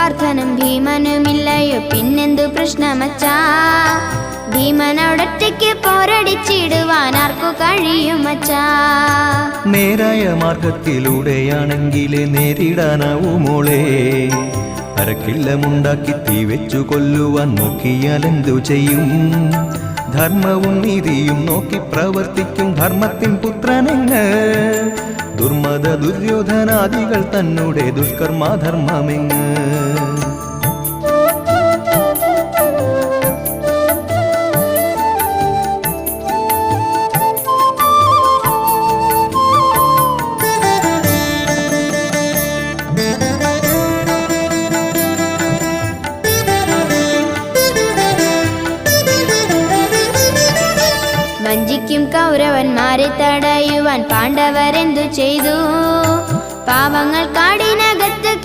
പാർത്ഥനും ഭീമനുമില്ലയോ പിന്നെന്തു പ്രശ്നമച്ചാ? ഭീമനോടൊറ്റയ്ക്ക് പോരടിച്ചിടുവാൻ ആർക്കു കഴിയുമച്ചാ? നേരായ മാർഗത്തിലൂടെയാണെങ്കിലേ നേരിടാനാവുമോളെ. അരക്കില്ലമുണ്ടാക്കി തീ വെച്ചു കൊല്ലുവാൻ നോക്കിയാൽ എന്തു ചെയ്യും? ധർമ്മവും നീതിയും നോക്കി പ്രവർത്തിക്കും ധർമ്മത്തിൻ പുത്രനെങ്ങ്. ദുർമത ദുര്യോധനാദികൾ തന്നുടെ ദുഷ്കർമാധർമ്മമെങ്ങ്. വഞ്ചിക്കും കൗരവന്മാരെ തടയുവാൻ പാണ്ഡവരെന്തു ചെയ്തു? പാവങ്ങൾ കാടിനകത്ത്